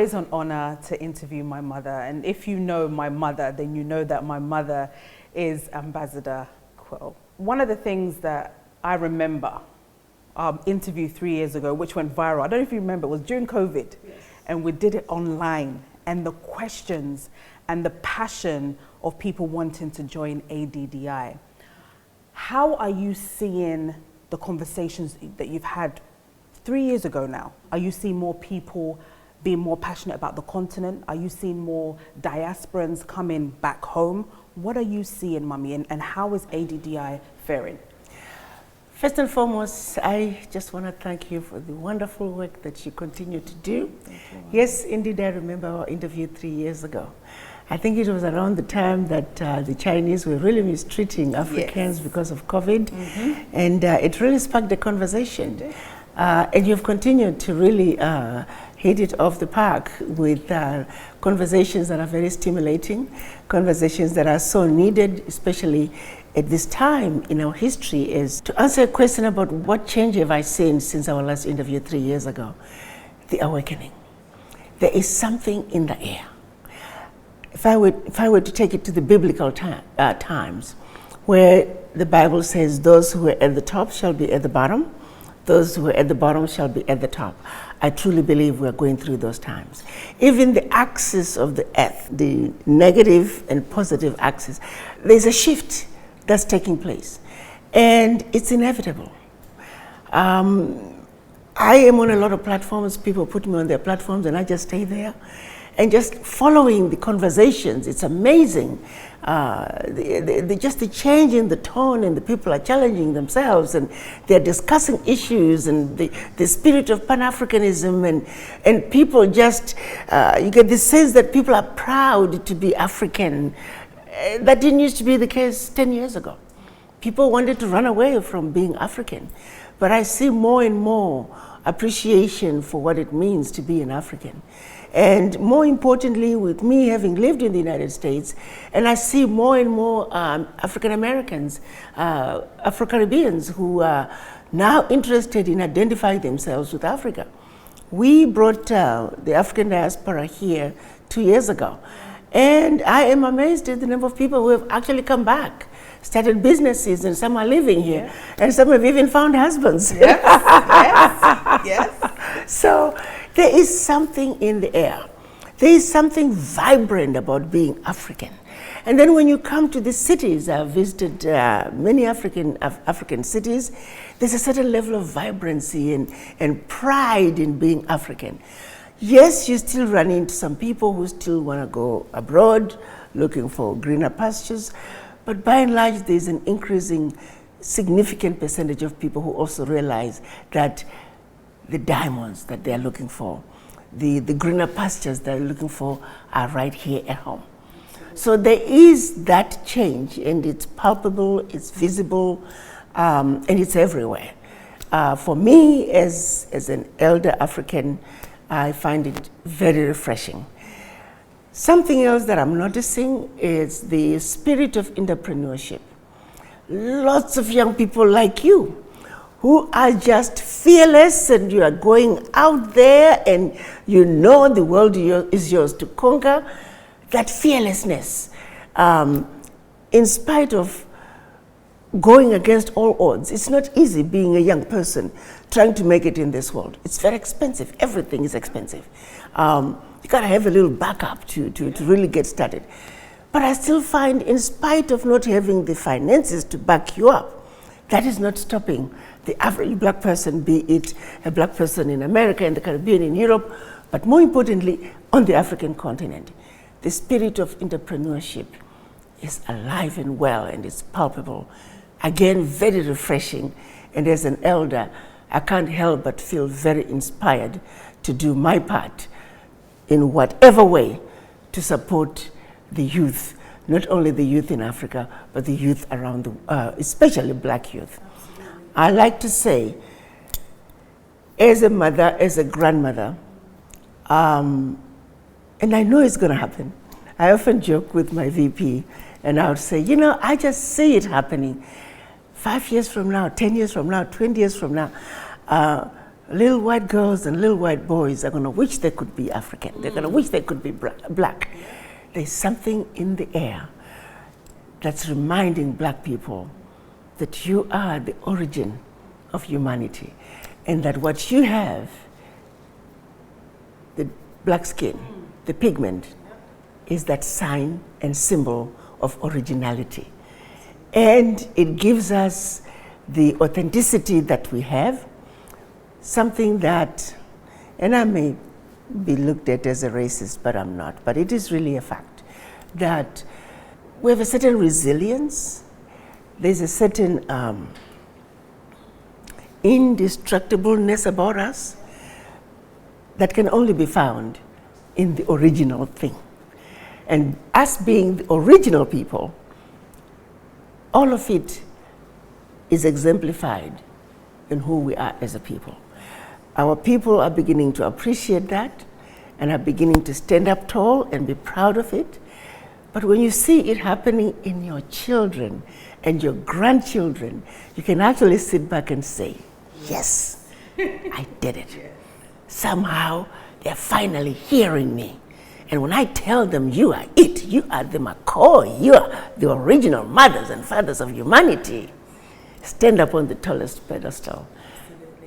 It's an honor to interview my mother, and if you know my mother, then you know that my mother is Ambassador Quao. One of the things that I remember, our interview 3 years ago, which went viral, I don't know if you remember, it was during COVID, yes. And we did it online, and the questions and the passion of people wanting to join ADDI. How are you seeing the conversations that you've had 3 years ago now? Are you seeing more people being more passionate about the continent? Are you seeing more diasporans coming back home? What are you seeing, Mummy, and how is ADDI faring? First and foremost, I just want to thank you for the wonderful work that you continue to do. Yes, indeed, I remember our interview 3 years ago. I think it was around the time that the Chinese were really mistreating Africans, yes, because of COVID, and it really sparked a conversation. And you've continued to really hit it off the park with conversations that are very stimulating, conversations that are so needed, especially at this time in our history. Is to answer a question about what change have I seen since our last interview 3 years ago. The awakening. There is something in the air. If I were to take it to the biblical times, where the Bible says those who are at the top shall be at the bottom, those who are at the bottom shall be at the top. I truly believe we're going through those times. Even the axis of the earth, the negative and positive axis, there's a shift that's taking place, and it's inevitable. I am on a lot of platforms. People put me on their platforms, and I just stay there and just following the conversations. It's amazing. Just the change in the tone, and the people are challenging themselves, and they're discussing issues, and the spirit of Pan-Africanism, and people just, you get this sense that people are proud to be African. That didn't used to be the case 10 years ago. People wanted to run away from being African, but I see more and more appreciation for what it means to be an African. And more importantly, with me having lived in the United States, and I see more and more African Americans, Afro-Caribbeans who are now interested in identifying themselves with Africa. We brought the African diaspora here 2 years ago, and I am amazed at the number of people who have actually come back, started businesses, and some are living here, yeah, and some have even found husbands. Yes, yes, yes. So there is something in the air. There is something vibrant about being African. And then when you come to the cities, I've visited many African cities, there's a certain level of vibrancy and pride in being African. Yes, you still run into some people who still want to go abroad, looking for greener pastures, but by and large, there's an increasing significant percentage of people who also realize that the diamonds that they're looking for, the greener pastures they're looking for are right here at home. So there is that change, and it's palpable, it's visible, and it's everywhere. For me, as an elder African, I find it very refreshing. Something else that I'm noticing is the spirit of entrepreneurship. Lots of young people like you who are just fearless, and you are going out there and you know the world is yours to conquer. That fearlessness, in spite of going against all odds. It's not easy being a young person trying to make it in this world. It's very expensive. Everything is expensive. You gotta have a little backup to really get started. But I still find, in spite of not having the finances to back you up, that is not stopping the average black person, be it a black person in America, in the Caribbean, in Europe, but more importantly, on the African continent. The spirit of entrepreneurship is alive and well, and it's palpable. Again, very refreshing. And as an elder, I can't help but feel very inspired to do my part in whatever way to support the youth, not only the youth in Africa, but the youth around, especially black youth. I like to say, as a mother, as a grandmother, and I know it's going to happen. I often joke with my VP, and I would say, you know, I just see it happening. 5 years from now, 10 years from now, 20 years from now, little white girls and little white boys are going to wish they could be African. They're going to wish they could be black. There's something in the air that's reminding black people that you are the origin of humanity, and that what you have, the black skin, the pigment, is that sign and symbol of originality. And it gives us the authenticity that we have, something that, and I may be looked at as a racist, but I'm not, but it is really a fact, that we have a certain resilience, there's a certain indestructibleness about us that can only be found in the original thing. And us being the original people, all of it is exemplified in who we are as a people. Our people are beginning to appreciate that and are beginning to stand up tall and be proud of it. But when you see it happening in your children and your grandchildren, you can actually sit back and say, yes, I did it. Somehow they're finally hearing me. And when I tell them you are it, you are the McCoy, you are the original mothers and fathers of humanity, stand up on the tallest pedestal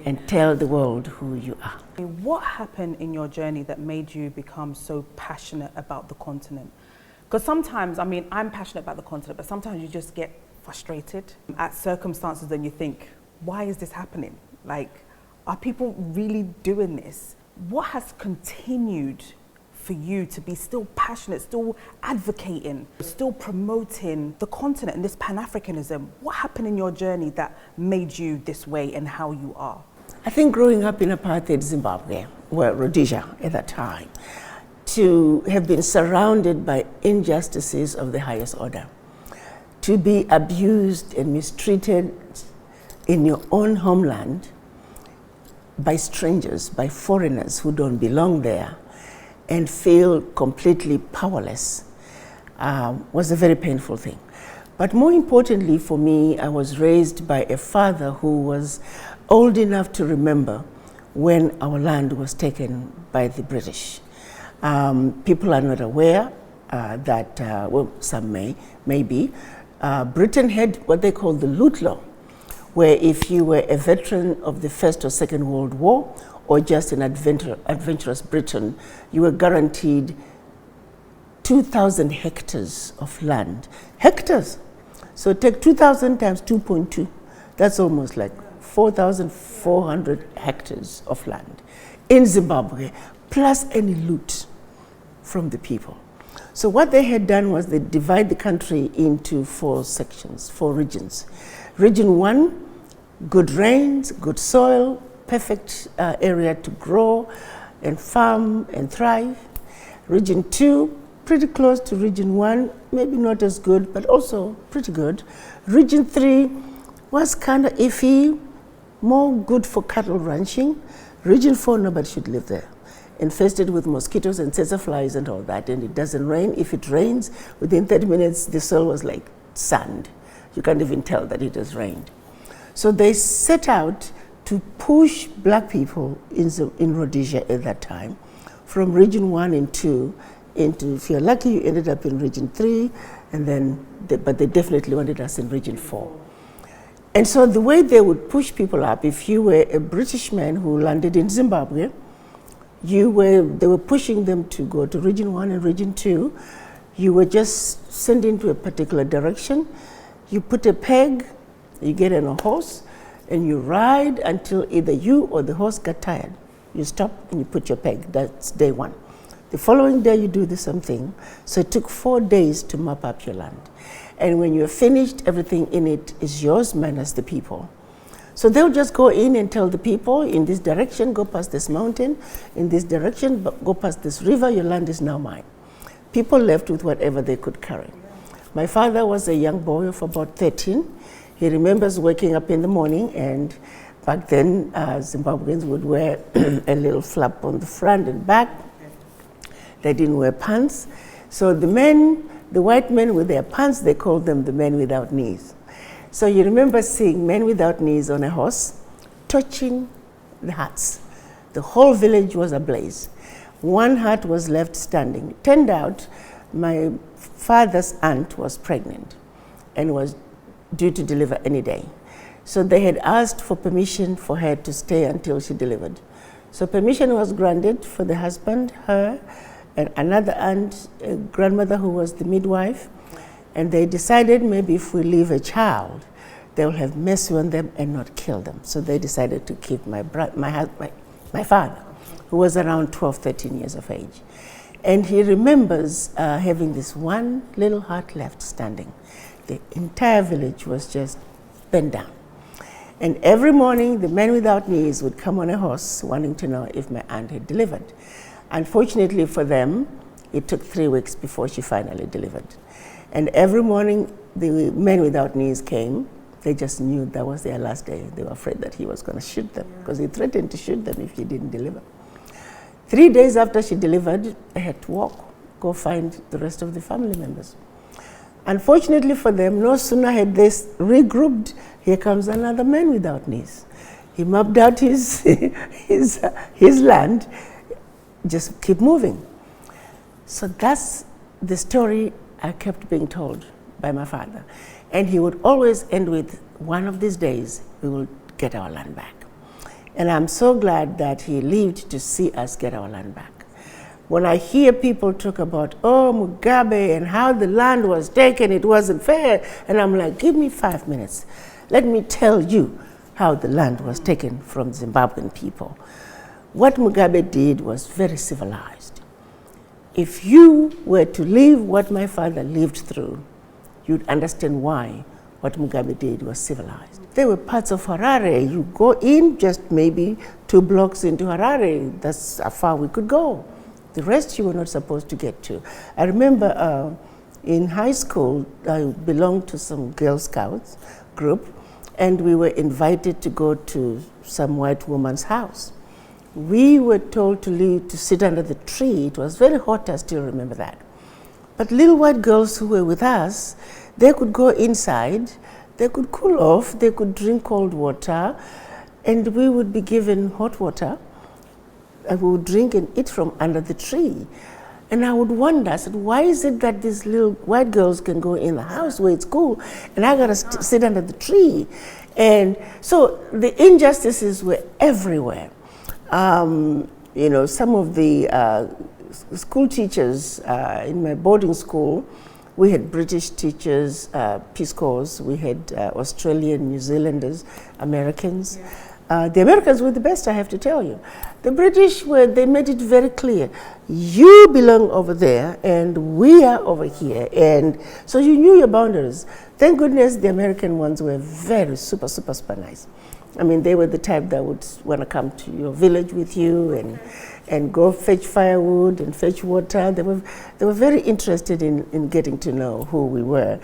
and tell the world who you are. What happened in your journey that made you become so passionate about the continent? Because sometimes, I mean, I'm passionate about the continent, but sometimes you just get frustrated at circumstances and you think, why is this happening? Like, are people really doing this? What has continued for you to be still passionate, still advocating, still promoting the continent and this Pan-Africanism? What happened in your journey that made you this way and how you are? I think growing up in apartheid Zimbabwe, well, Rhodesia at that time, to have been surrounded by injustices of the highest order, to be abused and mistreated in your own homeland by strangers, by foreigners who don't belong there, and feel completely powerless was a very painful thing. But more importantly for me, I was raised by a father who was old enough to remember when our land was taken by the British. People are not aware that, well, some may be. Britain had what they call the Loot Law, where if you were a veteran of the First or Second World War, or just an adventurous Briton, you were guaranteed 2,000 hectares of land. Hectares! So take 2,000 times 2.2. That's almost like 4,400 hectares of land in Zimbabwe, plus any loot from the people. So what they had done was they divide the country into 4 sections, 4 regions. Region 1, good rains, good soil, perfect area to grow and farm and thrive. Region 2, pretty close to Region 1, maybe not as good, but also pretty good. Region 3 was kind of iffy, more good for cattle ranching. Region 4, nobody should live there. Infested with mosquitoes and tsetse flies and all that, and it doesn't rain. If it rains, within 30 minutes, the soil was like sand. You can't even tell that it has rained. So they set out to push black people in Rhodesia at that time from Region 1 and 2 into, if you're lucky, you ended up in Region 3, and then, but they definitely wanted us in Region 4. And so the way they would push people up, if you were a British man who landed in Zimbabwe, they were pushing them to go to Region 1 and Region 2. You were just sent into a particular direction. You put a peg, you get on a horse, and you ride until either you or the horse got tired. You stop and you put your peg. That's day 1. The following day you do the same thing. So it took 4 days to map up your land. And when you're finished, everything in it is yours minus the people. So they'll just go in and tell the people, in this direction, go past this mountain, in this direction, go past this river, your land is now mine. People left with whatever they could carry. My father was a young boy of about 13. He remembers waking up in the morning, and back then Zimbabweans would wear a little flap on the front and back. They didn't wear pants. So the white men with their pants, they called them the men without knees. So you remember seeing men without knees on a horse, touching the huts. The whole village was ablaze. One hut was left standing. It turned out my father's aunt was pregnant and was due to deliver any day. So they had asked for permission for her to stay until she delivered. So permission was granted for the husband, her, and another aunt, a grandmother who was the midwife, and they decided maybe if we leave a child, they will have mercy on them and not kill them. So they decided to keep my father, who was around 12, 13 years of age. And he remembers having this one little hut left standing. The entire village was just bent down. And every morning, the man without knees would come on a horse wanting to know if my aunt had delivered. Unfortunately for them, it took 3 weeks before she finally delivered. And every morning, the men without knees came. They just knew that was their last day. They were afraid that he was going to shoot them because he threatened to shoot them if she didn't deliver. 3 days after she delivered, they had to walk, go find the rest of the family members. Unfortunately for them, no sooner had they regrouped, here comes another man without knees. He mapped out his land, just keep moving. So that's the story I kept being told by my father. And he would always end with, one of these days, we will get our land back. And I'm so glad that he lived to see us get our land back. When I hear people talk about, oh, Mugabe and how the land was taken, it wasn't fair, and I'm like, give me 5 minutes. Let me tell you how the land was taken from Zimbabwean people. What Mugabe did was very civilized. If you were to live what my father lived through, you'd understand why what Mugabe did was civilized. There were parts of Harare, you go in just maybe 2 blocks into Harare, that's how far we could go. The rest you were not supposed to get to. I remember in high school, I belonged to some Girl Scouts group, and we were invited to go to some white woman's house. We were told to leave, to sit under the tree. It was very hot, I still remember that. But little white girls who were with us, they could go inside, they could cool off, they could drink cold water, and we would be given hot water, and we would drink and eat from under the tree. And I would wonder, I said, why is it that these little white girls can go in the house where it's cool, and I gotta sit under the tree? And so the injustices were everywhere. You know, some of the school teachers in my boarding school, we had British teachers, Peace Corps, we had Australian, New Zealanders, Americans. The Americans were the best, I have to tell you. The British they made it very clear, you belong over there and we are over here. And so you knew your boundaries. Thank goodness the American ones were very super nice. I mean, they were the type that would want to come to your village with you and go fetch firewood and fetch water. They were very interested in getting to know who we were.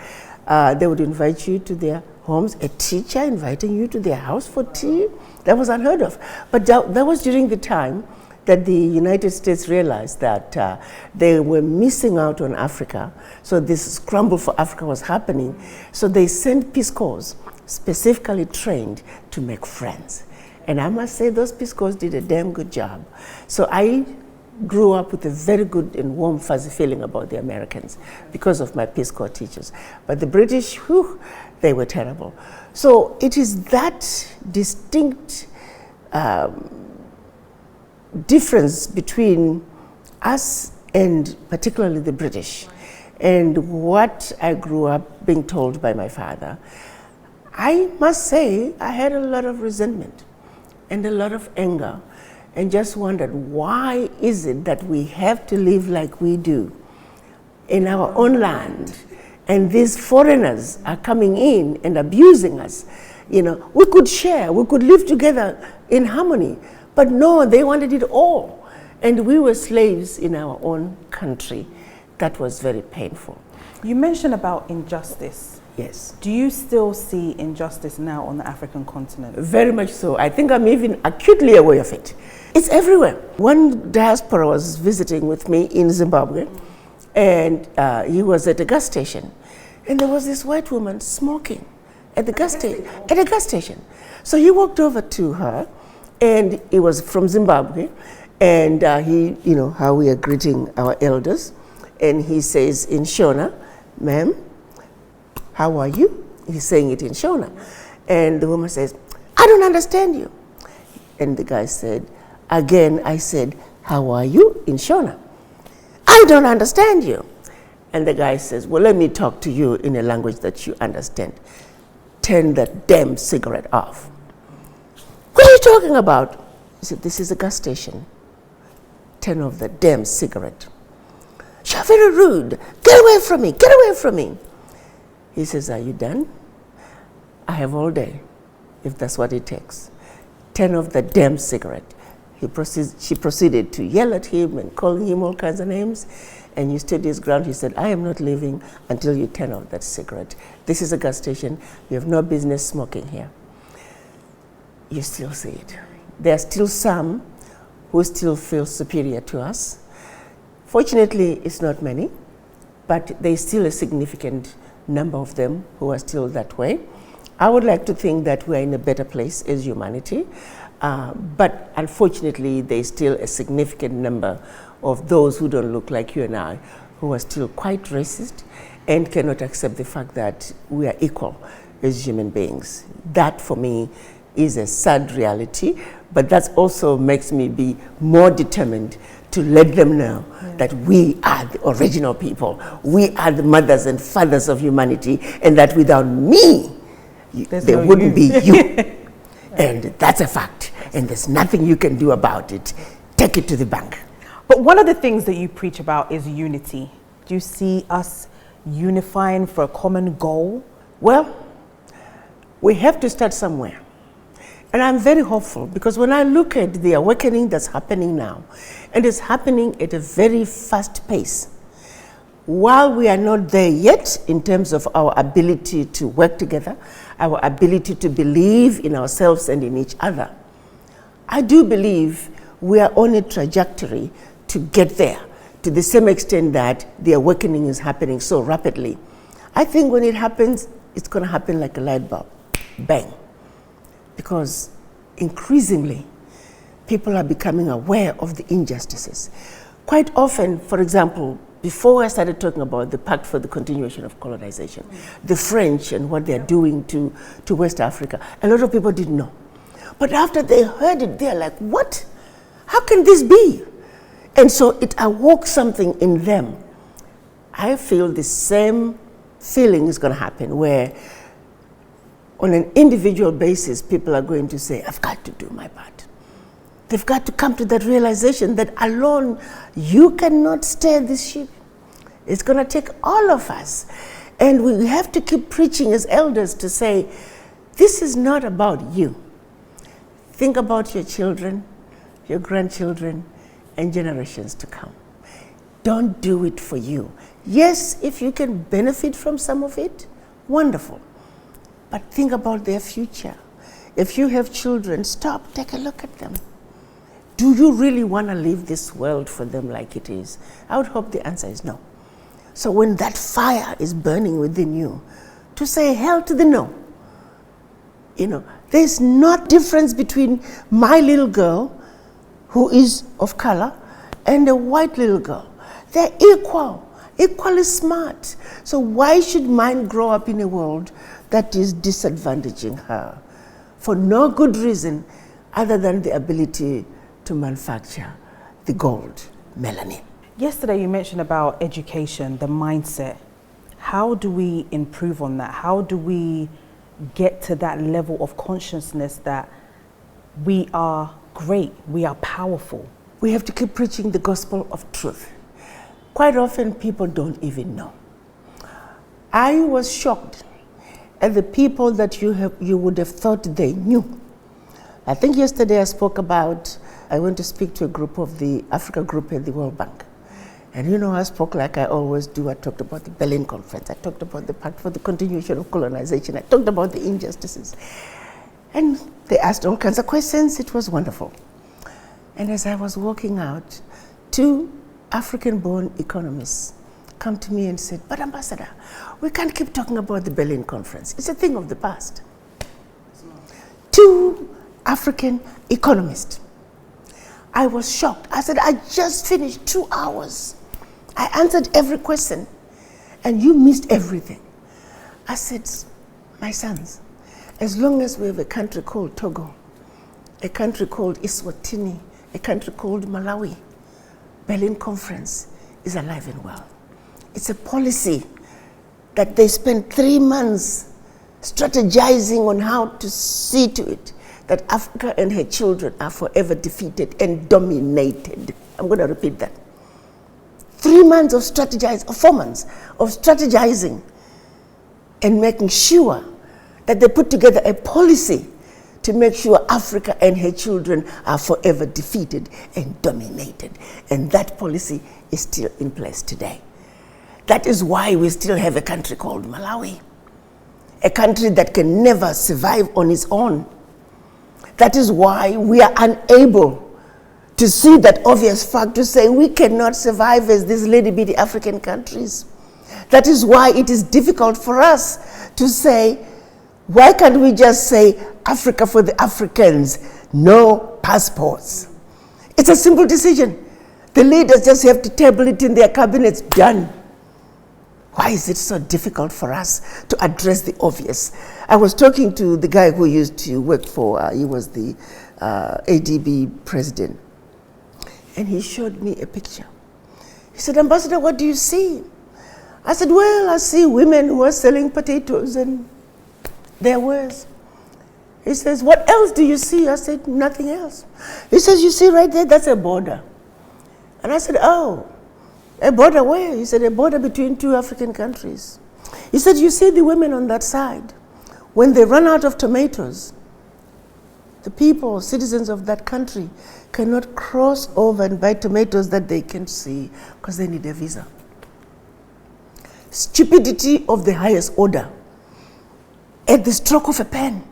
They would invite you to their homes, a teacher inviting you to their house for tea. That was unheard of. But that was during the time that the United States realized that they were missing out on Africa. So this scramble for Africa was happening. So they sent Peace Corps, specifically trained to make friends. And I must say those Peace Corps did a damn good job. So I grew up with a very good and warm, fuzzy feeling about the Americans because of my Peace Corps teachers. But the British, whew, they were terrible. So it is that distinct difference between us and particularly the British and what I grew up being told by my father. I must say I had a lot of resentment and a lot of anger and just wondered, why is it that we have to live like we do in our own land, and these foreigners are coming in and abusing us? You know, we could share, we could live together in harmony, but no, they wanted it all. And we were slaves in our own country. That was very painful. You mentioned about injustice. Yes. Do you still see injustice now on the African continent? Very much so. I think I'm even acutely aware of it. It's everywhere. One diaspora was visiting with me in Zimbabwe, and he was at a gas station, and there was this white woman smoking at the gas station. So he walked over to her, And he was from Zimbabwe. And he, you know, how we are greeting our elders. And he says in Shona, ma'am, how are you? He's saying it in Shona. And the woman says, I don't understand you. And the guy said, again, I said, how are you in Shona? I don't understand you. And the guy says, well, let me talk to you in a language that you understand. Turn that damn cigarette off. What are you talking about? He said, this is a gas station. Turn off the damn cigarette. You're very rude. Get away from me. Get away from me. He says, are you done? I have all day, if that's what it takes. Turn off the damn cigarette. She proceeded to yell at him and calling him all kinds of names. And he stood his ground. He said, I am not leaving until you turn off that cigarette. This is a gas station. You have no business smoking here. You still see it. There are still some who still feel superior to us. Fortunately, it's not many, but there's still a significant number of them who are still that way. I would like to think that we're in a better place as humanity, but unfortunately, there's still a significant number of those who don't look like you and I, who are still quite racist and cannot accept the fact that we are equal as human beings. That, for me, is a sad reality, but that also makes me be more determined to let them know that we are the original people. We are the mothers and fathers of humanity, and that without me, there wouldn't be you. And that's a fact, and there's nothing you can do about it. Take it to the bank. But one of the things that you preach about is unity. Do you see us unifying for a common goal? Well, we have to start somewhere. And I'm very hopeful, because when I look at the awakening that's happening now, and it's happening at a very fast pace, while we are not there yet in terms of our ability to work together, our ability to believe in ourselves and in each other, I do believe we are on a trajectory to get there, to the same extent that the awakening is happening so rapidly. I think when it happens, it's going to happen like a light bulb. Bang. Because increasingly, people are becoming aware of the injustices. Quite often, for example, before I started talking about the Pact for the Continuation of Colonization, the French and what they're doing to West Africa, a lot of people didn't know. But after they heard it, they're like, what? How can this be? And so it awoke something in them. I feel the same feeling is going to happen, where on an individual basis, people are going to say, I've got to do my part. They've got to come to that realization that alone, you cannot steer this ship. It's going to take all of us. And we have to keep preaching as elders to say, this is not about you. Think about your children, your grandchildren, and generations to come. Don't do it for you. Yes, if you can benefit from some of it, wonderful. But think about their future. If you have children, stop, take a look at them. Do you really want to leave this world for them like it is? I would hope the answer is no. So when that fire is burning within you, to say hell to the no. You know, there's no difference between my little girl, who is of color, and a white little girl. They're equal, equally smart. So why should mine grow up in a world that is disadvantaging her for no good reason other than the ability to manufacture the gold, melanin? Yesterday you mentioned about education, the mindset. How do we improve on that? How do we get to that level of consciousness that we are great, we are powerful? We have to keep preaching the gospel of truth. Quite often people don't even know. I was shocked at the people that you would have thought they knew. I think yesterday I went to speak to a group of the Africa group at the World Bank. And you know, I spoke like I always do. I talked about the Berlin Conference. I talked about the Pact for the Continuation of Colonization. I talked about the injustices. And they asked all kinds of questions. It was wonderful. And as I was walking out, 2 African-born economists come to me and said, but Ambassador, we can't keep talking about the Berlin Conference. It's a thing of the past. 2 African economist. I was shocked. I said, I just finished 2 hours. I answered every question, and you missed everything. I said, my sons, as long as we have a country called Togo, a country called Eswatini, a country called Malawi, Berlin Conference is alive and well. It's a policy that they spent 3 months strategizing on how to see to it that Africa and her children are forever defeated and dominated. I'm going to repeat that. 3 months of strategizing, or 4 months of strategizing and making sure that they put together a policy to make sure Africa and her children are forever defeated and dominated. And that policy is still in place today. That is why we still have a country called Malawi, a country that can never survive on its own. That is why we are unable to see that obvious fact to say we cannot survive as these little-bitty African countries. That is why it is difficult for us to say, why can't we just say Africa for the Africans, no passports? It's a simple decision. The leaders just have to table it in their cabinets, done. Why is it so difficult for us to address the obvious? I was talking to the guy who used to work for, he was the ADDI president, and he showed me a picture. He said, Ambassador, what do you see? I said, well, I see women who are selling potatoes and their wares. He says, what else do you see? I said, nothing else. He says, you see right there, that's a border. And I said, oh, a border where? He said, a border between 2 African countries. He said, you see the women on that side. When they run out of tomatoes, the people, citizens of that country, cannot cross over and buy tomatoes that they can see because they need a visa. Stupidity of the highest order. At the stroke of a pen,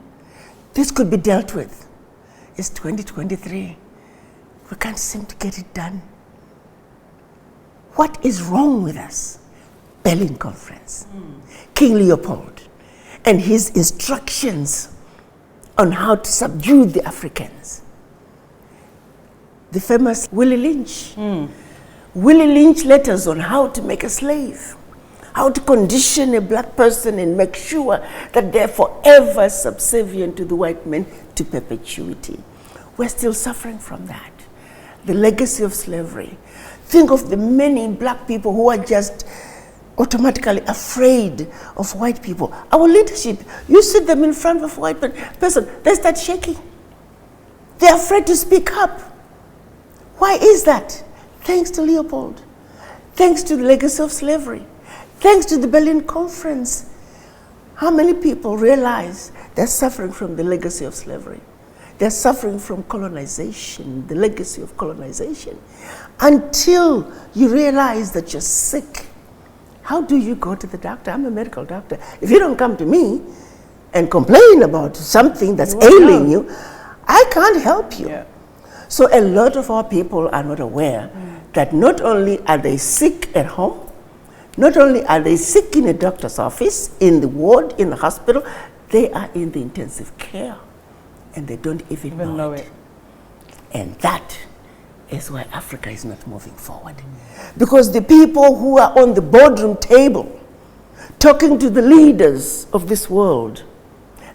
this could be dealt with. It's 2023. We can't seem to get it done. What is wrong with us? Berlin Conference. King Leopold and his instructions on how to subdue the Africans. The famous Willie Lynch. Willie Lynch letters on how to make a slave, how to condition a black person and make sure that they're forever subservient to the white men to perpetuity. We're still suffering from that. The legacy of slavery. Think of the many black people who are just automatically afraid of white people. Our leadership, you sit them in front of a white person, they start shaking. They're afraid to speak up. Why is that? Thanks to Leopold. Thanks to the legacy of slavery. Thanks to the Berlin Conference. How many people realize they're suffering from the legacy of slavery? They're suffering from colonization, the legacy of colonization. Until you realize that you're sick, how do you go to the doctor? I'm a medical doctor. If you don't come to me and complain about something that's ailing you, I can't help you. Yeah. So a lot of our people are not aware that not only are they sick at home, not only are they sick in a doctor's office, in the ward, in the hospital, they are in the intensive care. And they don't even know it. And that is why Africa is not moving forward. Because the people who are on the boardroom table, talking to the leaders of this world,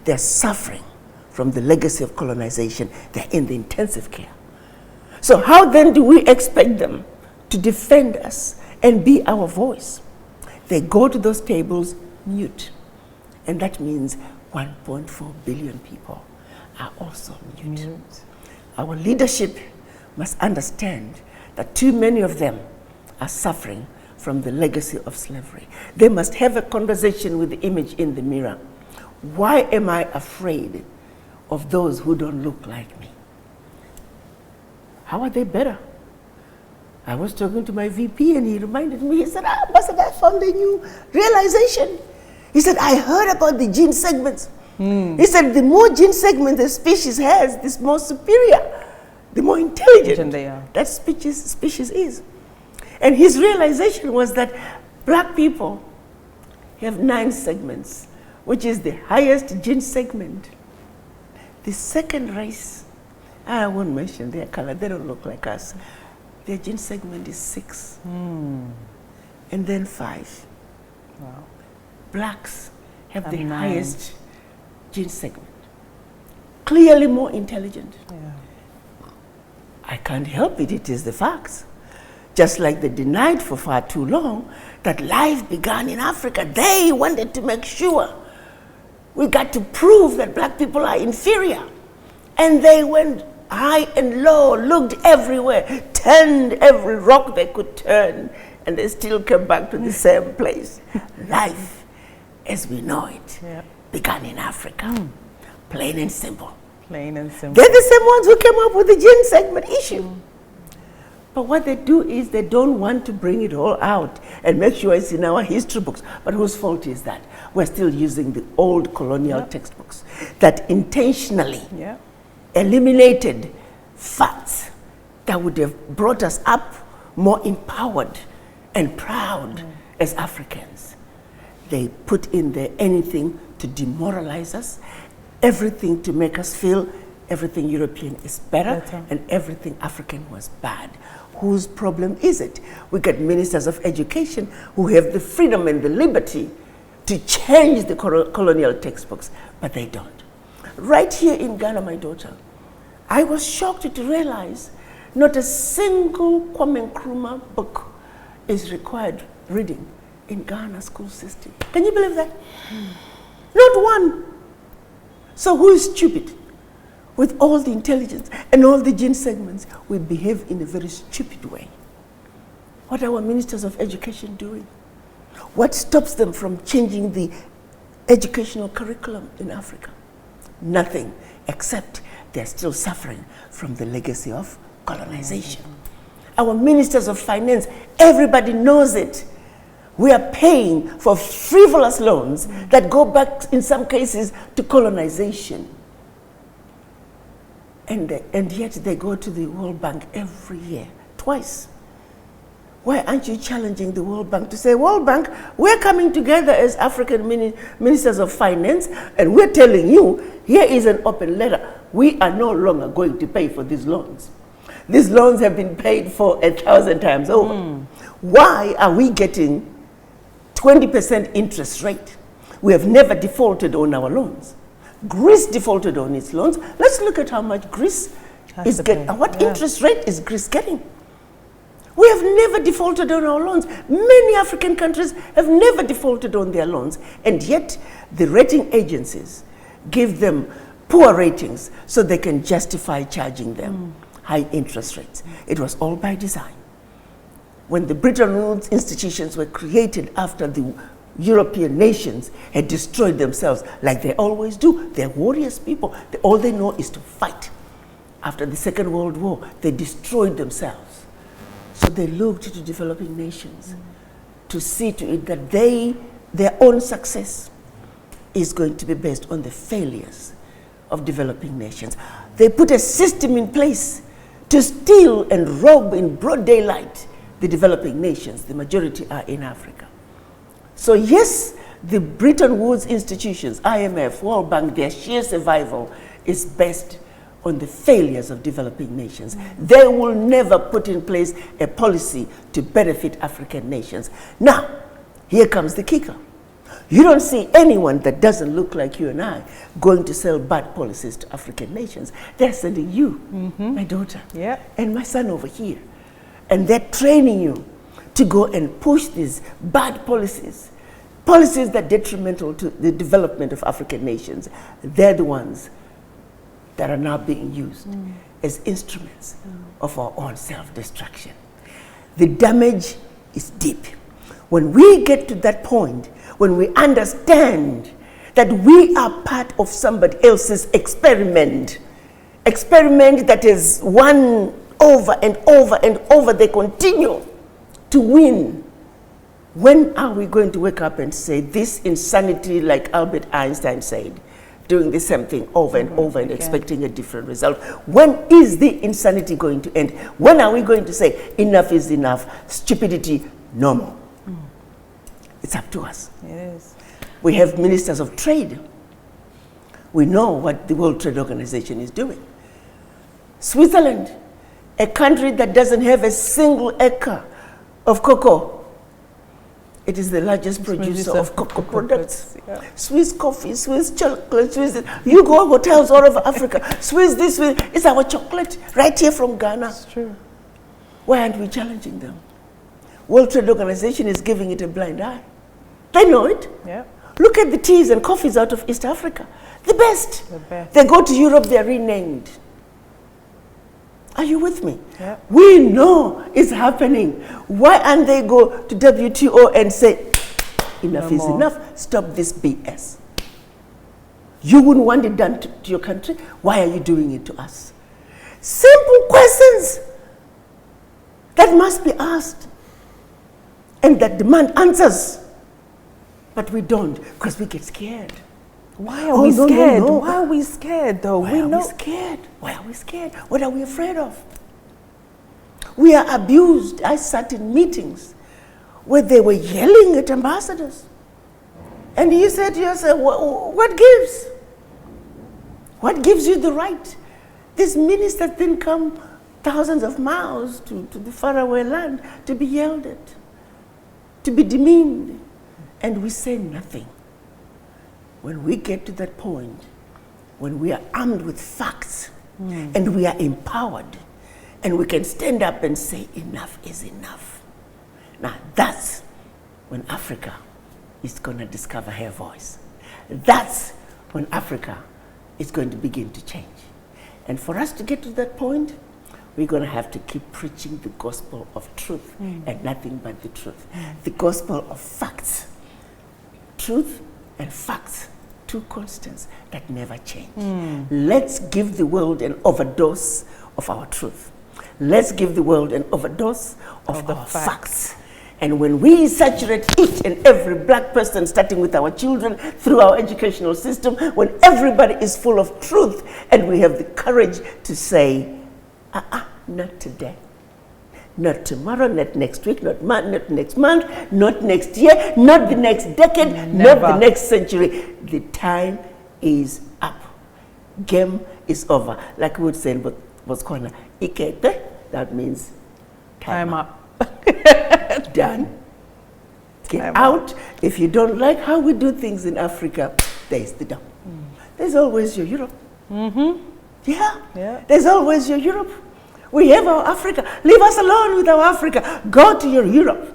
they're suffering from the legacy of colonization. They're in the intensive care. So how then do we expect them to defend us and be our voice? They go to those tables mute. And that means 1.4 billion people are also mute. Our leadership must understand that too many of them are suffering from the legacy of slavery. They must have a conversation with the image in the mirror. Why am I afraid of those who don't look like me? How are they better? I was talking to my VP and he reminded me, he said, Ambassador, I found a new realization. He said, I heard about the gene segments. He said, the more gene segments a species has, the more superior, the more intelligent that species is. And his realization was that black people have 9 segments, which is the highest gene segment. The second race, I won't mention their color, they don't look like us. Their gene segment is 6. And then 5. Wow. Blacks have the 9. highest gene segment. Clearly more intelligent. Yeah. I can't help it, it is the facts. Just like they denied for far too long that life began in Africa. They wanted to make sure we got to prove that black people are inferior. And they went high and low, looked everywhere, turned every rock they could turn, and they still came back to the same place. Life, as we know it, began in Africa. Plain and simple. Plain and simple. They're the same ones who came up with the gene segment issue. But what they do is they don't want to bring it all out and make sure it's in our history books. But whose fault is that? We're still using the old colonial textbooks that intentionally eliminated facts that would have brought us up more empowered and proud as Africans. They put in there anything to demoralize us, everything to make us feel everything European is better and everything African was bad. Whose problem is it? We get ministers of education who have the freedom and the liberty to change the colonial textbooks, but they don't. Right here in Ghana, my daughter, I was shocked to realize not a single Kwame Nkrumah book is required reading in Ghana school system. Can you believe that? Not one. So who is stupid? With all the intelligence and all the gene segments, we behave in a very stupid way. What are our ministers of education doing? What stops them from changing the educational curriculum in Africa? Nothing, except they're still suffering from the legacy of colonization. Our ministers of finance, everybody knows it. We are paying for frivolous loans that go back, in some cases, to colonization. And yet they go to the World Bank every year, twice. Why aren't you challenging the World Bank to say, World Bank, we're coming together as African ministers of finance, and we're telling you, here is an open letter. We are no longer going to pay for these loans. These loans have been paid for 1,000 times over. Why are we getting 20% interest rate? We have never defaulted on our loans. Greece defaulted on its loans. Let's look at how much Greece is getting. What interest rate is Greece getting? We have never defaulted on our loans. Many African countries have never defaulted on their loans, and yet the rating agencies give them poor ratings so they can justify charging them high interest rates. It was all by design. When the Bretton Woods institutions were created after the European nations had destroyed themselves like they always do. They're warriors people. All they know is to fight. After the Second World War, they destroyed themselves. So they looked to developing nations to see to it that their own success is going to be based on the failures of developing nations. They put a system in place to steal and rob in broad daylight the developing nations. The majority are in Africa. So yes, the Bretton Woods institutions, IMF, World Bank, their sheer survival is based on the failures of developing nations. They will never put in place a policy to benefit African nations. Now, here comes the kicker. You don't see anyone that doesn't look like you and I going to sell bad policies to African nations. They're sending you, my daughter, and my son over here. And they're training you to go and push these bad policies, policies that are detrimental to the development of African nations. They're the ones that are now being used as instruments of our own self-destruction. The damage is deep. When we get to that point, when we understand that we are part of somebody else's experiment that is won over and over and over, they continue to win. When are we going to wake up and say this insanity, like Albert Einstein said, doing the same thing over and over and expecting a different result? When is the insanity going to end? When are we going to say enough is enough, stupidity no more? It's up to us. It is. We have ministers of trade We know what the World Trade Organization is doing. Switzerland, a country that doesn't have a single acre of cocoa. It is the largest producer of cocoa products. Yeah. Swiss coffee, Swiss chocolate, Swiss. You go to hotels all over Africa. Swiss this, Swiss. It's our chocolate right here from Ghana. That's true. Why aren't we challenging them? World Trade Organization is giving it a blind eye. They know it. Yeah. Look at the teas and coffees out of East Africa. The best. The best. They go to Europe, they're renamed. Are you with me? Yeah. We know it's happening. Why aren't they go to WTO and say, enough is enough, stop this BS? You wouldn't want it done to your country. Why are you doing it to us? Simple questions that must be asked and that demand answers. But we don't, because we get scared. Why are we scared? No. Why are we scared though? Why are we scared? Why are we scared? What are we afraid of? We are abused. I sat in meetings where they were yelling at ambassadors. And you said to yourself, what gives? What gives you the right? This minister didn't come thousands of miles to the faraway land to be yelled at, to be demeaned. And we say nothing. When we get to that point, when we are armed with facts and we are empowered and we can stand up and say enough is enough. Now that's when Africa is going to discover her voice. That's when Africa is going to begin to change. And for us to get to that point, we're going to have to keep preaching the gospel of truth and nothing but the truth. The gospel of facts. Truth and facts, two constants that never change. Let's give the world an overdose of our truth. Let's give the world an overdose of our facts. And when we saturate each and every black person, starting with our children, through our educational system, when everybody is full of truth and we have the courage to say, not today. Not tomorrow, not next week, not next month, not next year, not the next decade, not the next century. The time is up. Game is over. Like we would say in Botswana, ikete, that means time up. Done. Get out. If you don't like how we do things in Africa, there's the door. There's always your Europe. Yeah. There's always your Europe. We have our Africa. Leave us alone with our Africa. Go to your Europe.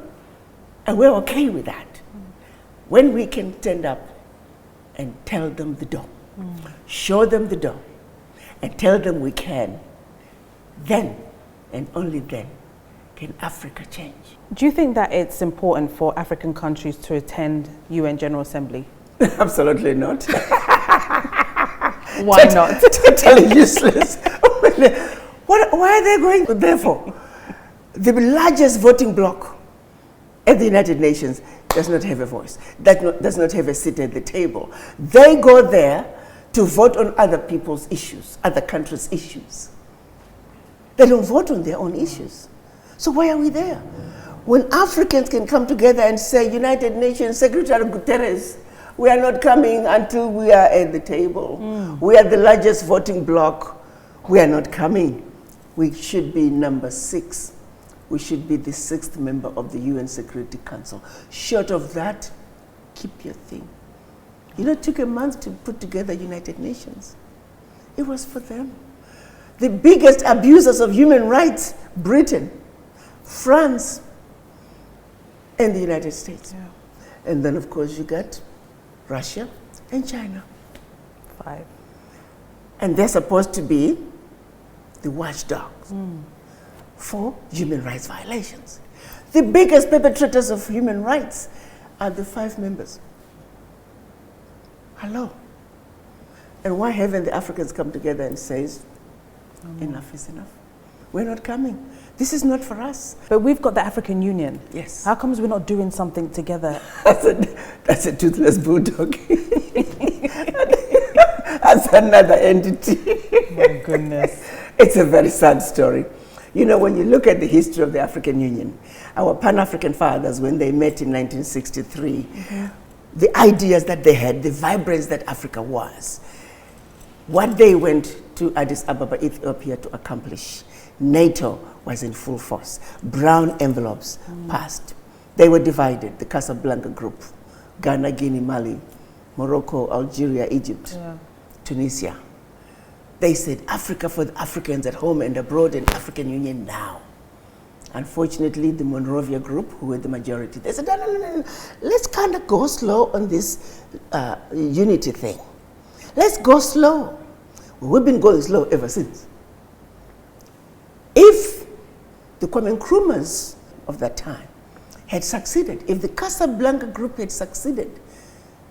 And we're okay with that. When we can stand up and tell them the door, show them the door, and tell them we can, then and only then can Africa change. Do you think that it's important for African countries to attend UN General Assembly? Absolutely not. Why not? Totally useless. Why are they going there for? The largest voting bloc at the United Nations does not have a voice, does not have a seat at the table. They go there to vote on other people's issues, other countries' issues. They don't vote on their own issues. So why are we there? When Africans can come together and say, United Nations Secretary Guterres, we are not coming until we are at the table. We are the largest voting bloc. We are not coming. We should be number 6. We should be the 6th member of the UN Security Council. Short of that, keep your thing. You know, it took a month to put together United Nations. It was for them. The biggest abusers of human rights, Britain, France, and the United States. Yeah. And then, of course, you got Russia and China. 5. And they're supposed to be the watchdogs for human rights violations. The biggest perpetrators of human rights are the 5 members. Hello. And why haven't the Africans come together and says, enough is enough? We're not coming. This is not for us. But we've got the African Union. Yes. How comes we're not doing something together? That's a toothless bulldog. That's another entity. My goodness. It's a very sad story. You know, when you look at the history of the African Union, our Pan-African fathers, when they met in 1963, the ideas that they had, the vibrance that Africa was, what they went to Addis Ababa, Ethiopia to accomplish. NATO was in full force. Brown envelopes passed. They were divided, the Casablanca group, Ghana, Guinea, Mali, Morocco, Algeria, Egypt, Tunisia. They said, Africa for the Africans at home and abroad, and African Union now. Unfortunately, the Monrovia group, who were the majority, they said, no. Let's kind of go slow on this unity thing. Let's go slow. Well, we've been going slow ever since. If the Kwame Nkrumahs of that time had succeeded, if the Casablanca group had succeeded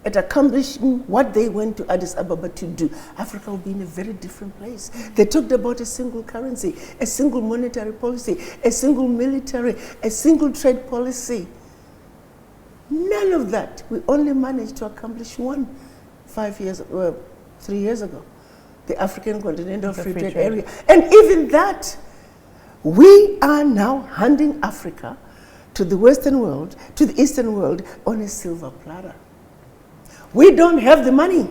at accomplishing what they went to Addis Ababa to do, Africa would be in a very different place. They talked about a single currency, a single monetary policy, a single military, a single trade policy. None of that. We only managed to accomplish one 3 years ago, the African Continental Free Trade Area. And even that, we are now handing Africa to the Western world, to the Eastern world, on a silver platter. We don't have the money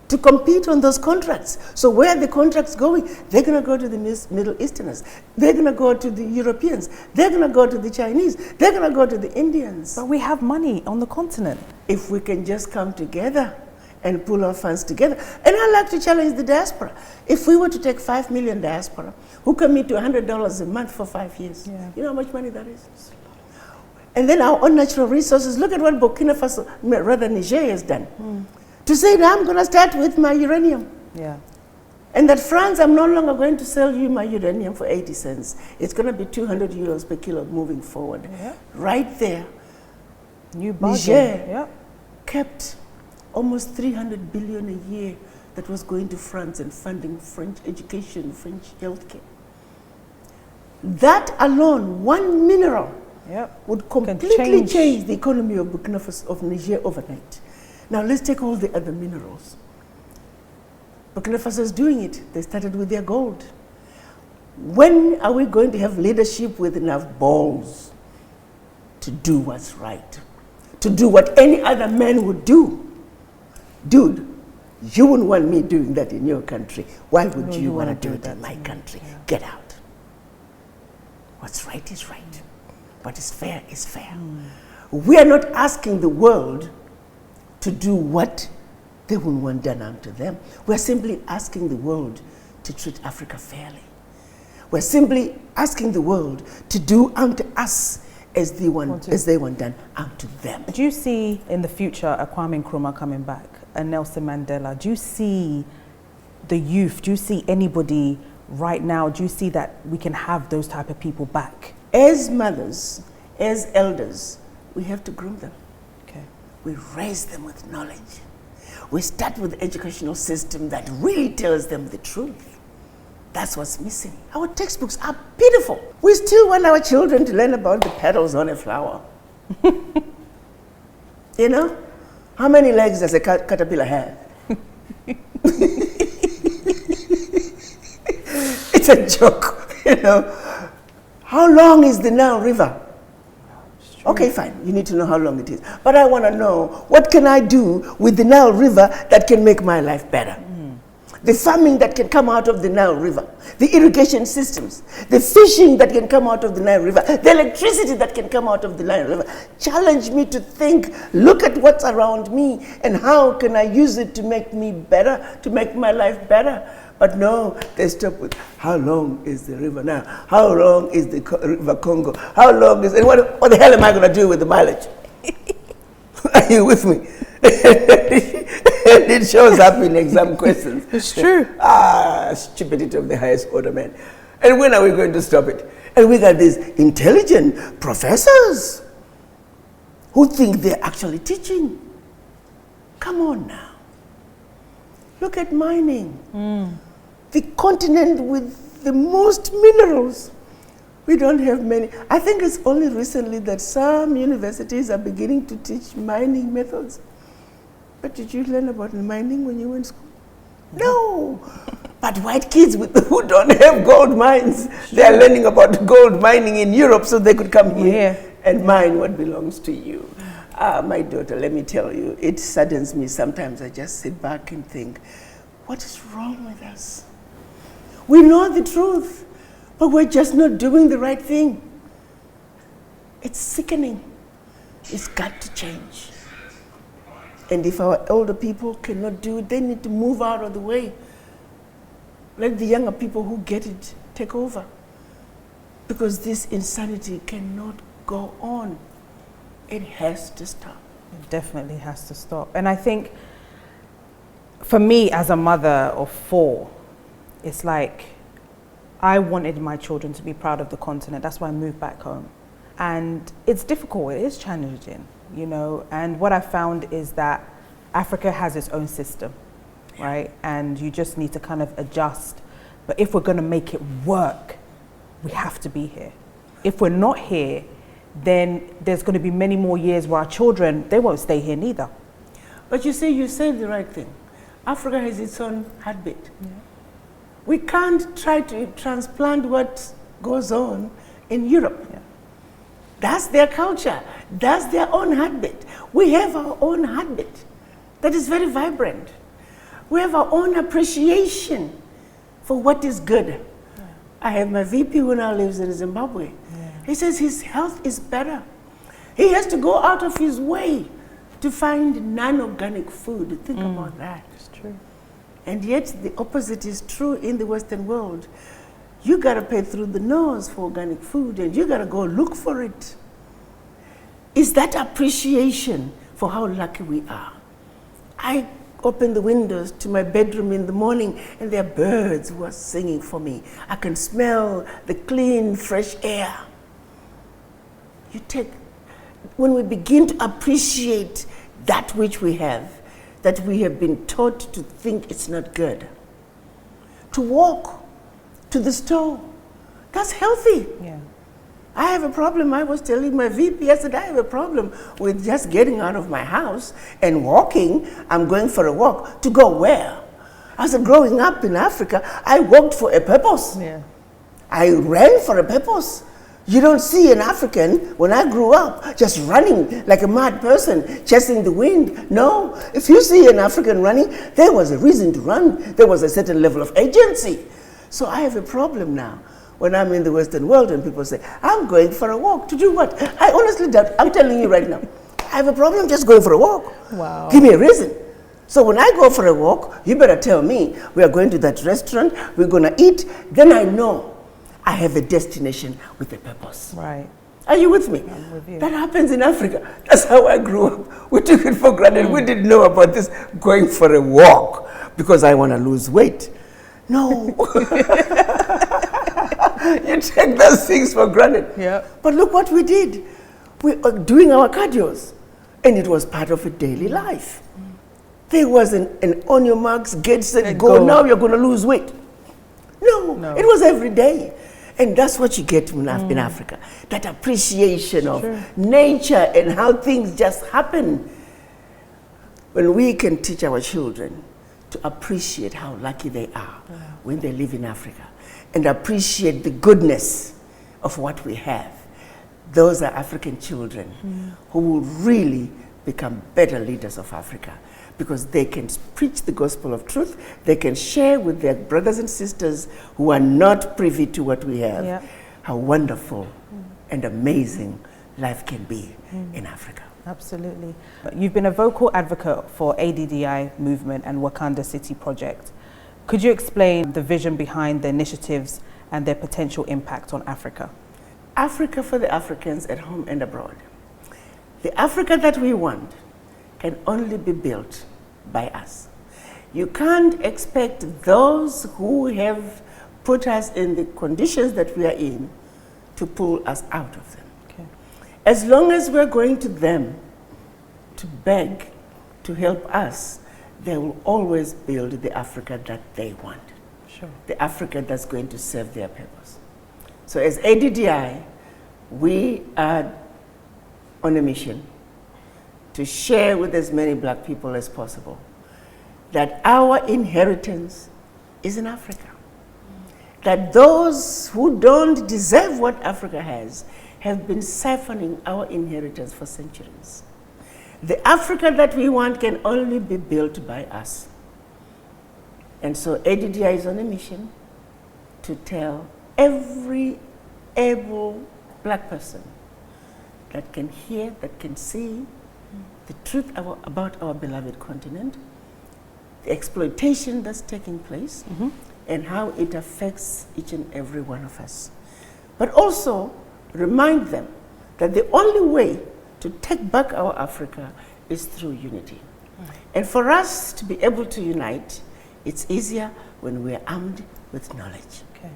to compete on those contracts. So where are the contracts going? They're going to go to the Middle Easterners. They're going to go to the Europeans. They're going to go to the Chinese. They're going to go to the Indians. But we have money on the continent. If we can just come together and pull our funds together. And I'd like to challenge the diaspora. If we were to take 5 million diaspora, who commit to $100 a month for 5 years, you know how much money that is? And then our own natural resources. Look at what Burkina Faso, rather Niger, has done. To say that I'm going to start with my uranium. And that France, I'm no longer going to sell you my uranium for 80 cents. It's going to be 200 euros per kilo moving forward. Right there, Niger kept almost 300 billion a year that was going to France and funding French education, French healthcare. That alone, one mineral, would completely change the economy of Burkina Faso, of Niger overnight. Now let's take all the other minerals. Burkina Faso is doing it. They started with their gold. When are we going to have leadership with enough balls to do what's right? To do what any other man would do? Dude, you wouldn't want me doing that in your country. Why would you want to do it in my country? Get out. What's right is right. What is fair is fair. We are not asking the world to do what they wouldn't want done unto them. We're simply asking the world to treat Africa fairly. We're simply asking the world to do unto us as they want done unto them. Do you see in the future a Kwame Nkrumah coming back, a Nelson Mandela? Do you see the youth? Do you see anybody right now? Do you see that we can have those type of people back? As mothers, as elders, we have to groom them. We raise them with knowledge. We start with the educational system that really tells them the truth. That's what's missing. Our textbooks are pitiful. We still want our children to learn about the petals on a flower. You know? How many legs does a caterpillar have? It's a joke, you know. How long is the Nile River? Okay, fine, you need to know how long it is. But I want to know, what can I do with the Nile River that can make my life better? The farming that can come out of the Nile River, the irrigation systems, the fishing that can come out of the Nile River, the electricity that can come out of the Nile River. Challenge me to think, look at what's around me and how can I use it to make me better, to make my life better. But no, they stop with, how long is the river now? How long is the river Congo? How long is, and what the hell am I going to do with the mileage? Are you with me? And it shows up in exam questions. It's true. Stupidity of the highest order, man. And when are we going to stop it? And we got these intelligent professors who think they're actually teaching. Come on now. Look at mining. The continent with the most minerals. We don't have many. I think it's only recently that some universities are beginning to teach mining methods. But did you learn about mining when you went to school? No. But white kids who don't have gold mines, they are learning about gold mining in Europe so they could come here and mine what belongs to you. My daughter, let me tell you, it saddens me sometimes. I just sit back and think, what is wrong with us? We know the truth, but we're just not doing the right thing. It's sickening. It's got to change. And if our older people cannot do it, they need to move out of the way. Let the younger people who get it take over. Because this insanity cannot go on. It has to stop. It definitely has to stop. And I think for me as a mother of 4, it's like I wanted my children to be proud of the continent. That's why I moved back home. And it's difficult, it is challenging, you know. And what I found is that Africa has its own system, right? And you just need to kind of adjust. But if we're going to make it work, we have to be here. If we're not here, then there's going to be many more years where our children, they won't stay here neither. But you see, you said the right thing. Africa has its own heartbeat. Yeah. We can't try to transplant what goes on in Europe. Yeah. That's their culture. That's their own heartbeat. We have our own heartbeat that is very vibrant. We have our own appreciation for what is good. Yeah. I have my VP who now lives in Zimbabwe. Yeah. He says his health is better. He has to go out of his way to find non-organic food. Think about that. It's true. And yet the opposite is true in the Western world. You gotta pay through the nose for organic food and you gotta go look for it. Is that appreciation for how lucky we are? I open the windows to my bedroom in the morning and there are birds who are singing for me. I can smell the clean, fresh air. When we begin to appreciate that which we have, that we have been taught to think it's not good, to walk to the store, that's healthy. Yeah. I have a problem. I was telling my VP, I said, I have a problem with just getting out of my house and walking. I'm going for a walk. To go where? I said, growing up in Africa, I walked for a purpose. Yeah. I ran for a purpose. You don't see an African, when I grew up, just running like a mad person, chasing the wind. No, if you see an African running, there was a reason to run. There was a certain level of agency. So I have a problem now. When I'm in the Western world and people say, I'm going for a walk. To do what? I honestly doubt. I'm telling you right now, I have a problem just going for a walk. Wow. Give me a reason. So when I go for a walk, you better tell me, we are going to that restaurant, we're going to eat. Then I know I have a destination with a purpose. Right. Are you with me? I'm with you. That happens in Africa. That's how I grew up. We took it for granted. We didn't know about this going for a walk because I want to lose weight. No. You take those things for granted. Yeah. But look what we did. We were doing our cardios, and it was part of a daily life. There wasn't an on your marks, get set, go. Now you're going to lose weight. No, it was every day. And that's what you get in Africa, that appreciation of nature and how things just happen. When we can teach our children to appreciate how lucky they are when they live in Africa and appreciate the goodness of what we have, those are African children who will really become better leaders of Africa, because they can preach the gospel of truth, they can share with their brothers and sisters who are not privy to what we have, how wonderful and amazing life can be in Africa. Absolutely. You've been a vocal advocate for ADDI movement and Wakanda City project. Could you explain the vision behind the initiatives and their potential impact on Africa? Africa for the Africans at home and abroad. The Africa that we want can only be built by us. You can't expect those who have put us in the conditions that we are in to pull us out of them. Okay. As long as we're going to them to beg to help us, they will always build the Africa that they want. Sure. The Africa that's going to serve their purpose. So as ADDI, we are on a mission to share with as many black people as possible that our inheritance is in Africa. That those who don't deserve what Africa has have been siphoning our inheritance for centuries. The Africa that we want can only be built by us. And so ADDI is on a mission to tell every able black person that can hear, that can see the truth about our beloved continent, the exploitation that's taking place, and how it affects each and every one of us. But also remind them that the only way to take back our Africa is through unity. And for us to be able to unite, it's easier when we're armed with knowledge. Okay.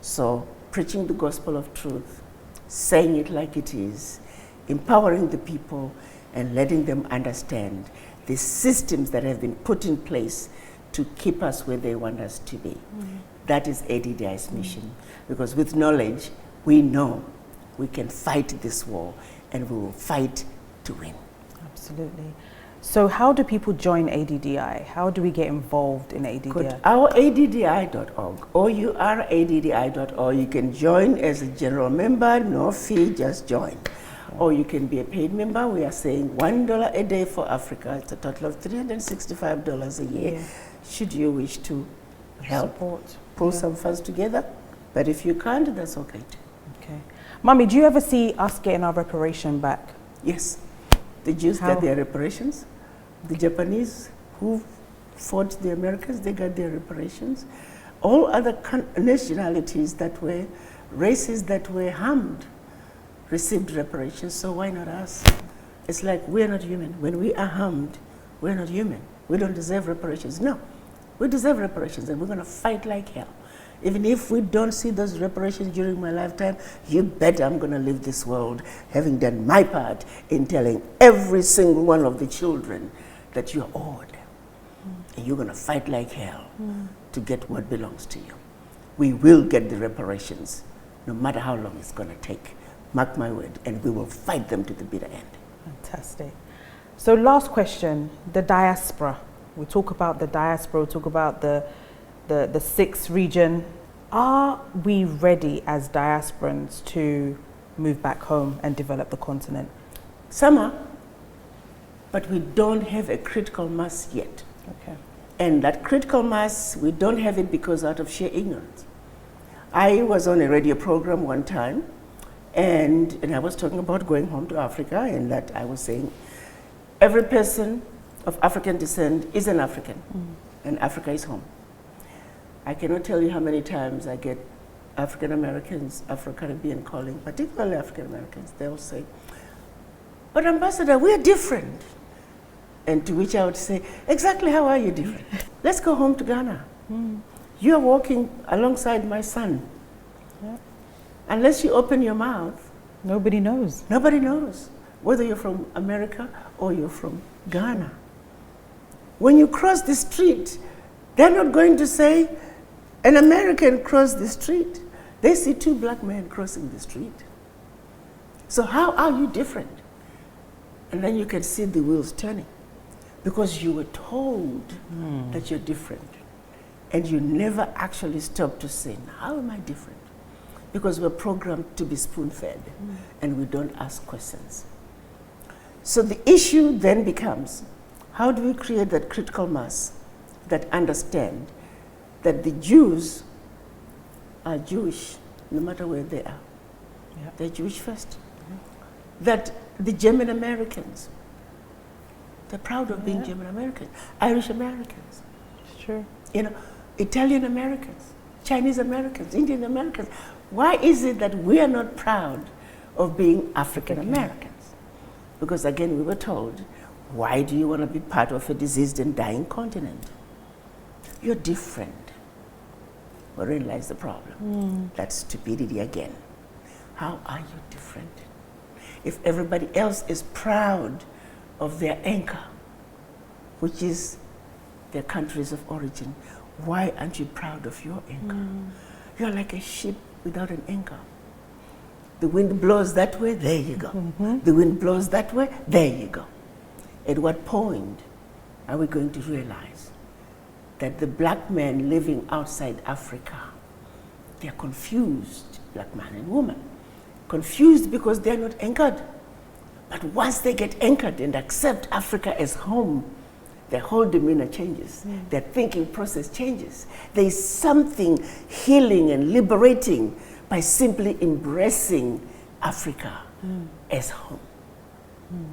So preaching the gospel of truth, saying it like it is, empowering the people and letting them understand the systems that have been put in place to keep us where they want us to be. That is ADDI's mission, because with knowledge, we know we can fight this war and we will fight to win. Absolutely. So how do people join ADDI? How do we get involved in ADDI? Go to our ADDI.org, OURADDI.org. You can join as a general member, no fee, just join. Or you can be a paid member. We are saying $1 a day for Africa. It's a total of $365 a year. Should you wish to help pull some funds together. But if you can't, that's okay too. Okay. Mommy, do you ever see us getting our reparation back? Yes. The Jews got their reparations. The Japanese who fought the Americans, they got their reparations. All other nationalities that were, races that were harmed, received reparations, so why not us? It's like we're not human. When we are harmed, we're not human. We don't deserve reparations. No, we deserve reparations, and we're going to fight like hell. Even if we don't see those reparations during my lifetime, you bet I'm going to leave this world having done my part in telling every single one of the children that you're owed. And you're going to fight like hell to get what belongs to you. We will get the reparations, no matter how long it's going to take. Mark my word, and we will fight them to the bitter end. Fantastic. So last question, the diaspora. We talk about the diaspora, we talk about the sixth region. Are we ready as diasporans to move back home and develop the continent? Some are, but we don't have a critical mass yet. Okay. And that critical mass, we don't have it because out of sheer ignorance. I was on a radio program one time, and I was talking about going home to Africa, and that I was saying every person of African descent is an African, and Africa is home. I cannot tell you how many times I get African Americans, Afro-Caribbean calling, particularly African Americans. They'll say, "But Ambassador, we're different." And to which I would say, exactly how are you different? Let's go home to Ghana. You're walking alongside my son. Yeah. Unless you open your mouth, nobody knows. Nobody knows whether you're from America or you're from Ghana. When you cross the street, they're not going to say, an American crossed the street. They see two black men crossing the street. So how are you different? And then you can see the wheels turning, because you were told that you're different. And you never actually stop to say, how am I different? Because we're programmed to be spoon-fed, and we don't ask questions. So the issue then becomes, how do we create that critical mass that understand that the Jews are Jewish, no matter where they are. Yeah. They're Jewish first. That the German Americans, they're proud of being German Americans, Irish Americans. It's true. You know, Italian Americans, Chinese Americans, Indian Americans. Why is it that we are not proud of being African Americans? Because again, we were told, why do you want to be part of a diseased and dying continent? You're different. Wherein lies the problem? That's stupidity again. How are you different? If everybody else is proud of their anchor, which is their countries of origin, why aren't you proud of your anchor? You're like a ship without an anchor. The wind blows that way, there you go. The wind blows that way, there you go. At what point are we going to realize that the black men living outside Africa, they're confused, black man and woman, confused because they're not anchored. But once they get anchored and accept Africa as home, their whole demeanor changes, their thinking process changes. There is something healing and liberating by simply embracing Africa as home.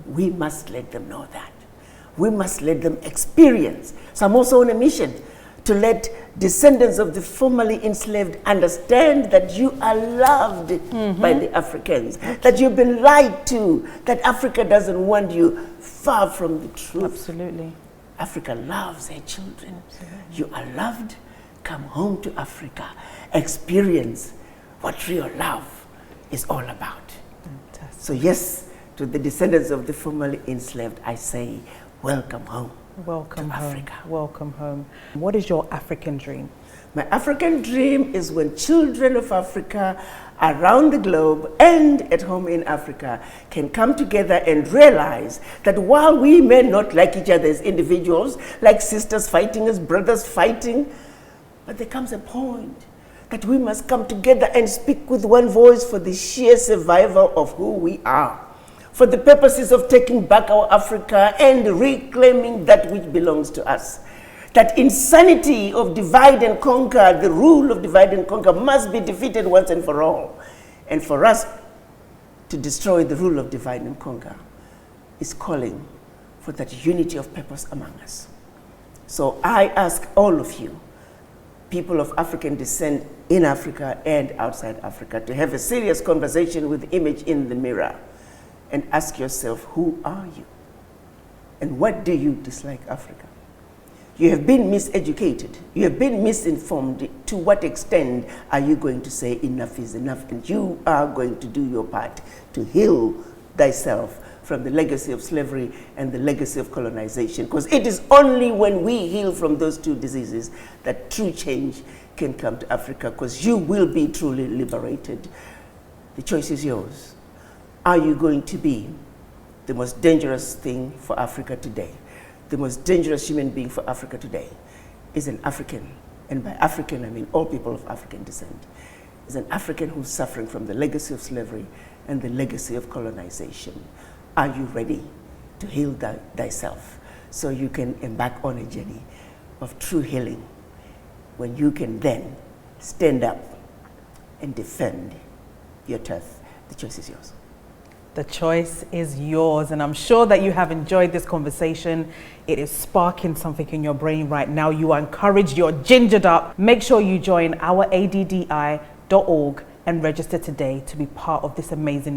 We must let them know that. We must let them experience. So I'm also on a mission to let descendants of the formerly enslaved understand that you are loved by the Africans, that you've been lied to, that Africa doesn't want you, far from the truth. Absolutely. Africa loves her children. Absolutely. You are loved. Come home to Africa. Experience what real love is all about. Fantastic. So yes, to the descendants of the formerly enslaved, I say, welcome home. Welcome to home. Africa. Welcome home. What is your African dream? My African dream is when children of Africa around the globe and at home in Africa can come together and realize that while we may not like each other as individuals, like sisters fighting as brothers fighting, but there comes a point that we must come together and speak with one voice for the sheer survival of who we are, for the purposes of taking back our Africa and reclaiming that which belongs to us. That insanity of divide and conquer, the rule of divide and conquer, must be defeated once and for all. And for us to destroy the rule of divide and conquer is calling for that unity of purpose among us. So I ask all of you, people of African descent in Africa and outside Africa, to have a serious conversation with the image in the mirror and ask yourself, who are you? And what do you dislike Africa? You have been miseducated. You have been misinformed. To what extent are you going to say enough is enough? And you are going to do your part to heal thyself from the legacy of slavery and the legacy of colonization. Because it is only when we heal from those two diseases that true change can come to Africa, because you will be truly liberated. The choice is yours. Are you going to be the most dangerous thing for Africa today? The most dangerous human being for Africa today is an African, and by African I mean all people of African descent, is an African who's suffering from the legacy of slavery and the legacy of colonization. Are you ready to heal thyself so you can embark on a journey of true healing, when you can then stand up and defend your turf? The choice is yours. The choice is yours, and I'm sure that you have enjoyed this conversation. It is sparking something in your brain right now. You are encouraged, you're gingered up. Make sure you join our ADDI.org and register today to be part of this amazing